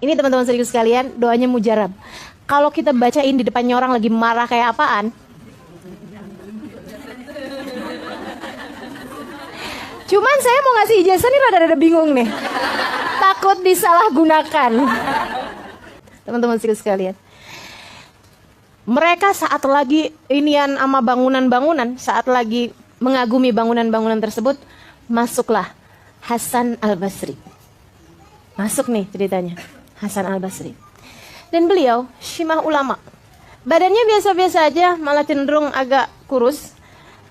Ini teman-teman serius sekalian, doanya mujarab. Kalau kita bacain di depannya orang lagi marah kayak apaan, cuman saya mau ngasih ijazah nih rada-rada bingung nih, takut disalahgunakan. Teman-teman serius sekalian, mereka saat lagi inian sama bangunan-bangunan, saat lagi mengagumi bangunan-bangunan tersebut, masuklah Hasan Al-Basri. Masuk nih ceritanya, Hasan Al-Basri. Dan beliau syimah ulama. Badannya biasa-biasa aja, malah cenderung agak kurus.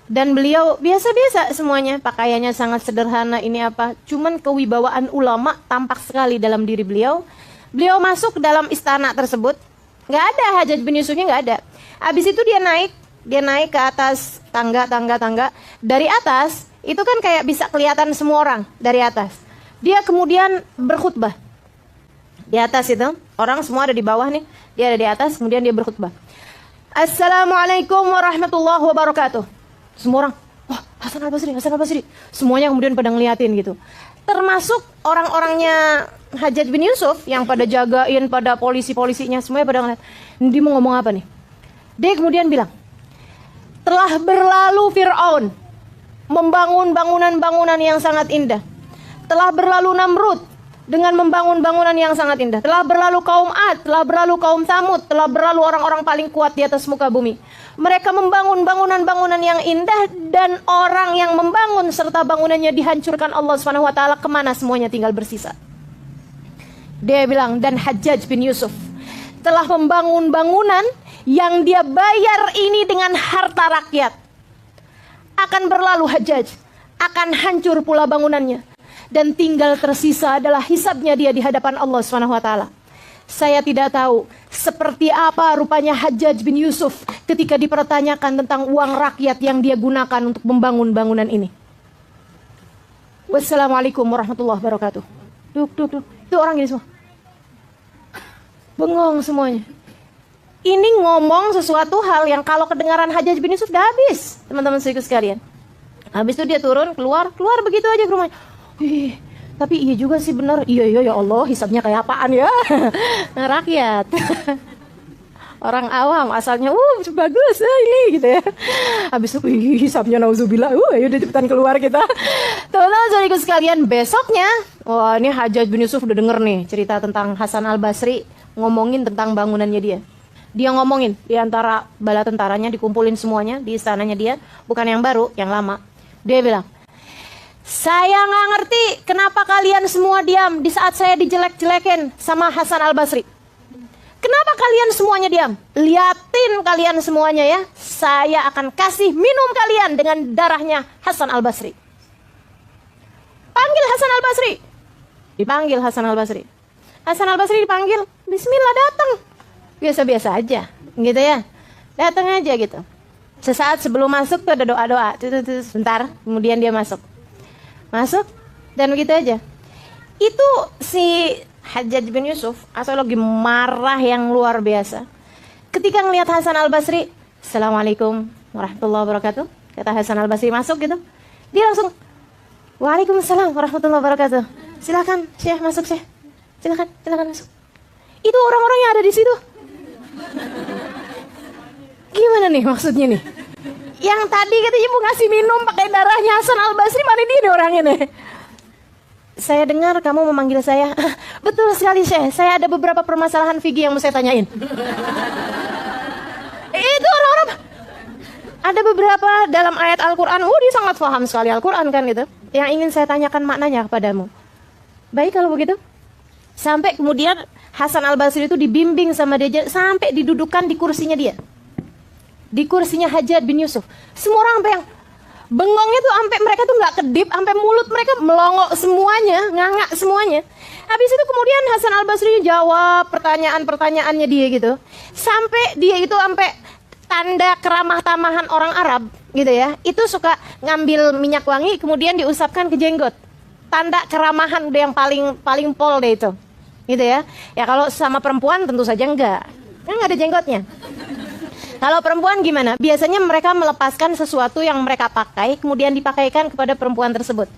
Dan beliau biasa-biasa semuanya, pakaiannya sangat sederhana, ini apa. Cuman kewibawaan ulama tampak sekali dalam diri beliau. Beliau masuk dalam istana tersebut. Gak ada Hajjaj bin Yusufnya, gak ada. Habis itu dia naik ke atas tangga. Dari atas, itu kan kayak bisa kelihatan semua orang dari atas. Dia kemudian berkhutbah. Di atas itu, orang semua ada di bawah nih. Dia ada di atas, kemudian dia berkhutbah. Assalamualaikum warahmatullahi wabarakatuh. Semua orang, wah Hasan Al-Basri. Semuanya kemudian pada ngeliatin gitu. Termasuk orang-orangnya Hajjaj bin Yusuf yang pada jagain, pada polisi-polisinya, semuanya pada ngeliat. Dia mau ngomong apa nih? Dia kemudian bilang, telah berlalu Fir'aun membangun bangunan-bangunan yang sangat indah. Telah berlalu Namrud dengan membangun bangunan yang sangat indah. Telah berlalu kaum Ad, telah berlalu kaum Tsamud, telah berlalu orang-orang paling kuat di atas muka bumi. Mereka membangun bangunan-bangunan yang indah, dan orang yang membangun serta bangunannya dihancurkan Allah SWT. Kemana semuanya tinggal bersisa? Dia bilang, dan Hajjaj bin Yusuf telah membangun bangunan yang dia bayar ini dengan harta rakyat. Akan berlalu Hajjaj, akan hancur pula bangunannya, dan tinggal tersisa adalah hisabnya dia di hadapan Allah SWT. Saya tidak tahu seperti apa rupanya Hajjaj bin Yusuf ketika dipertanyakan tentang uang rakyat yang dia gunakan untuk membangun bangunan ini. Wassalamualaikum warahmatullahi wabarakatuh. Duk. Itu orang ini semua bengong semuanya. Ini ngomong sesuatu hal yang kalau kedengaran Hajjaj bin Yusuf udah habis, teman-teman sekalian. Habis itu dia turun, keluar begitu aja ke rumahnya. Tapi iya juga sih benar. Iya ya Allah, hisabnya kayak apaan ya? Rakyat. Orang awam asalnya, bagus ini gitu ya. Habis itu hisabnya nauzubillah. Ya udah cepetan keluar kita. Teman-teman sekalian, besoknya, wah ini Hajjaj bin Yusuf udah denger nih cerita tentang Hasan Al-Basri ngomongin tentang bangunannya dia. Dia ngomongin di antara bala tentaranya, dikumpulin semuanya di istananya dia, bukan yang baru, yang lama. Dia bilang, saya nggak ngerti kenapa kalian semua diam di saat saya dijelek-jelekin sama Hasan Al-Basri. Kenapa kalian semuanya diam? Liatin kalian semuanya ya, saya akan kasih minum kalian dengan darahnya Hasan Al-Basri. Panggil Hasan Al-Basri. Dipanggil Hasan Al-Basri. Hasan Al-Basri dipanggil, bismillah datang. Biasa-biasa aja, gitu ya. Datang aja gitu. Sesaat sebelum masuk tuh ada doa-doa. Sebentar, kemudian dia masuk, dan begitu aja. Itu si Hajjaj bin Yusuf asal lagi marah yang luar biasa. Ketika ngelihat Hasan Al-Basri, Assalamualaikum warahmatullahi wabarakatuh, kata Hasan Al-Basri masuk gitu, dia langsung, Waalaikumsalam warahmatullahi wabarakatuh. Silakan Syekh masuk Syekh. Silakan masuk. Itu orang-orang yang ada di situ. Gimana nih maksudnya nih? Yang tadi katanya mau ngasih minum pakai darahnya Hasan Al-Basri, mana dia nih orangnya nih? Saya dengar kamu memanggil saya. Betul sekali Syekh, saya ada beberapa permasalahan fikih yang mau saya tanyain. Itu orang-orang ada beberapa dalam ayat Al-Quran. Dia sangat paham sekali Al-Quran kan gitu. Yang ingin saya tanyakan maknanya kepadamu. Baik kalau begitu. Sampai kemudian Hasan Al-Basri itu dibimbing sama dia sampai didudukan di kursinya dia. Di kursinya Hajjaj bin Yusuf. Semua orang yang bengongnya tuh sampai mereka tuh nggak kedip, sampai mulut mereka melongok semuanya, ngangak semuanya. Habis itu kemudian Hasan Al-Basri jawab pertanyaan-pertanyaannya dia gitu. Sampai dia itu sampai tanda keramah tamahan orang Arab gitu ya. Itu suka ngambil minyak wangi kemudian diusapkan ke jenggot. Tanda keramahan udah yang paling pol deh itu. Gitu ya. Ya kalau sama perempuan tentu saja enggak. Kan enggak ada jenggotnya. Kalau perempuan gimana? Biasanya mereka melepaskan sesuatu yang mereka pakai kemudian dipakaikan kepada perempuan tersebut.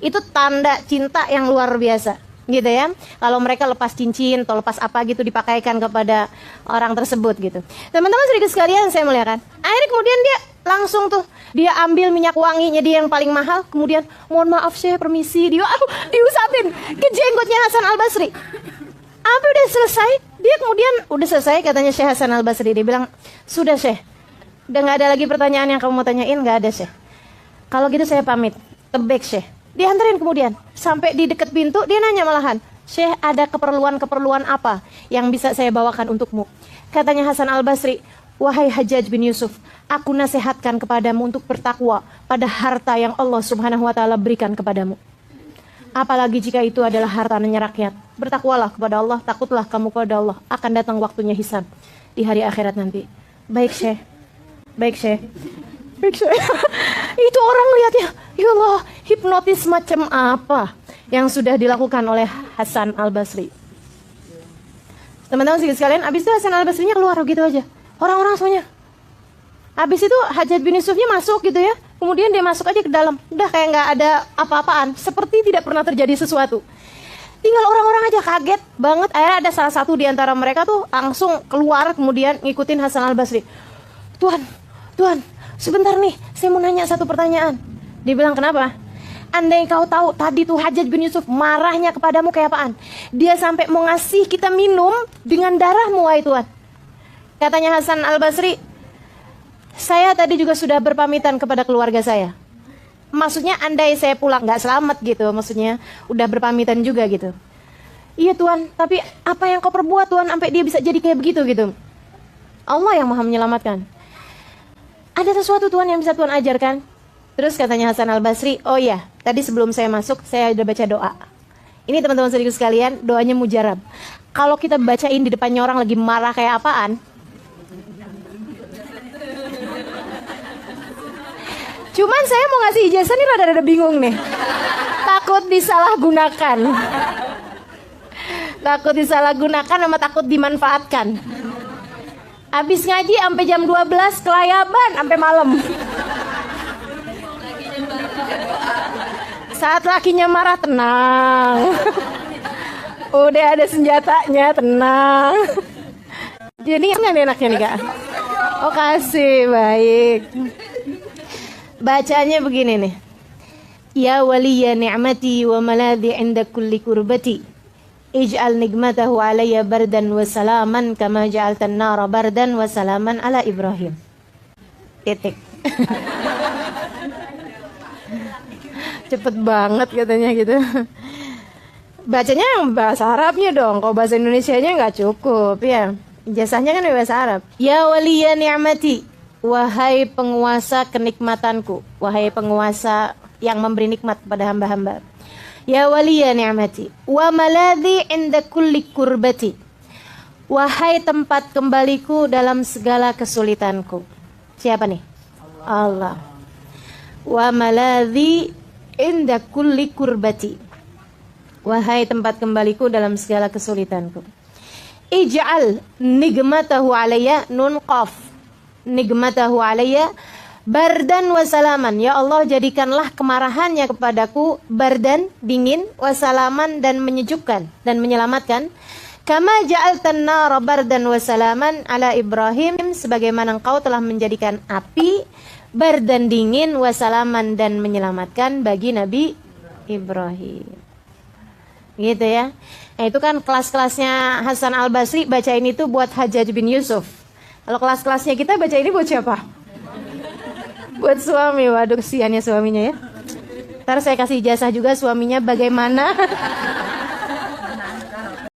Itu tanda cinta yang luar biasa. gitu ya. Kalau mereka lepas cincin atau lepas apa gitu dipakaikan kepada orang tersebut gitu. Teman-teman sedikit sekalian saya muliakan. Akhirnya kemudian dia langsung tuh dia ambil minyak wanginya dia yang paling mahal, kemudian mohon maaf saya permisi, dia diusapin ke jenggotnya Hasan Al-Basri. Apa udah selesai? Dia kemudian udah selesai katanya Syekh Hasan Al-Basri, dia bilang, "Sudah Syekh. Udah enggak ada lagi pertanyaan yang kamu mau tanyain, enggak ada Syekh. Kalau gitu saya pamit." Tebek Syekh. Diantarin kemudian sampai di dekat pintu dia nanya malahan, "Syekh, ada keperluan apa yang bisa saya bawakan untukmu?" Katanya Hasan Al-Basri, "Wahai Hajjaj bin Yusuf, aku nasihatkan kepadamu untuk bertakwa pada harta yang Allah Subhanahu wa taala berikan kepadamu. Apalagi jika itu adalah hartanya rakyat. Bertakwalah kepada Allah, takutlah kamu kepada Allah. Akan datang waktunya hisab di hari akhirat nanti." Baik Syekh. Baik Syekh. Baik Syekh. Itu orang lihatnya, ya Allah, hipnotis macam apa yang sudah dilakukan oleh Hasan Al-Basri. Teman-teman sekalian, abis itu Hasan Al-Basrinya keluar gitu aja. Orang-orang semuanya. Habis itu Hajjaj bin Yusufnya masuk gitu ya. Kemudian dia masuk aja ke dalam. Udah kayak nggak ada apa-apaan. Seperti tidak pernah terjadi sesuatu. Tinggal orang-orang aja kaget banget. Akhirnya ada salah satu di antara mereka tuh langsung keluar kemudian ngikutin Hasan Al-Basri. Tuan, sebentar nih. Saya mau nanya satu pertanyaan. Dia bilang, "Kenapa?" "Andai kau tahu tadi tuh Hajjaj bin Yusuf marahnya kepadamu kayak apaan? Dia sampai mau ngasih kita minum dengan darahmu, wahai Tuan." Katanya Hasan Al-Basri, "Saya tadi juga sudah berpamitan kepada keluarga saya." Maksudnya andai saya pulang nggak selamat gitu, maksudnya udah berpamitan juga gitu. "Iya Tuan, tapi apa yang kau perbuat Tuan sampai dia bisa jadi kayak begitu gitu?" "Allah yang maha menyelamatkan." "Ada sesuatu Tuan yang bisa Tuan ajarkan?" Terus katanya Hasan Al-Basri, "Oh iya, tadi sebelum saya masuk saya udah baca doa." Ini teman-teman sedikit sekalian, doanya mujarab. Kalau kita bacain di depannya orang lagi marah kayak apaan, cuman saya mau ngasih ijazah nih rada-rada bingung nih. Takut disalahgunakan. Takut disalahgunakan sama takut dimanfaatkan. Habis ngaji sampai jam 12 kelayaban sampai malam. Saat lakinya marah, tenang. Udah ada senjatanya, tenang. Jadi enaknya nih Kak. Oh kasih, baik. Bacanya begini nih. "Ya waliya ni'mati wa maladhi 'inda kulli kurbati. Ij'al nikmatahu 'alayya bardan wa salaman kama ja'altan nara bardan wa salaman ala Ibrahim." Titik. Cepet banget katanya gitu. Bacanya yang bahasa Arabnya dong. Kalau bahasa Indonesianya nggak cukup ya. Ijazahnya kan bahasa Arab. "Ya waliya ni'mati, wahai penguasa kenikmatanku, wahai penguasa yang memberi nikmat kepada hamba-hamba. Ya waliya ni'mati, wa maladhi inda kulli kurbati, wahai tempat kembaliku dalam segala kesulitanku." Siapa nih? Allah. "Wa maladhi inda kulli kurbati, wahai tempat kembaliku dalam segala kesulitanku. Ij'al nikmatahu alayya," nun qaf, nikmatahu alayya bardan wa salaman. Ya Allah, jadikanlah kemarahannya kepadaku bardan, dingin, wa salaman, dan menyejukkan dan menyelamatkan. Kama ja'altan nara bardan wa salaman ala Ibrahim, sebagaimana engkau telah menjadikan api bardan, dingin, wa salaman, dan menyelamatkan bagi Nabi Ibrahim. Gitu ya. Nah, itu kan kelas-kelasnya Hasan Al-Basri baca ini tuh buat Hajjaj bin Yusuf. Kalau kelas-kelasnya kita baca ini buat siapa? Buat suami. Waduh, kesiannya suaminya ya. Ntar saya kasih ijazah juga suaminya bagaimana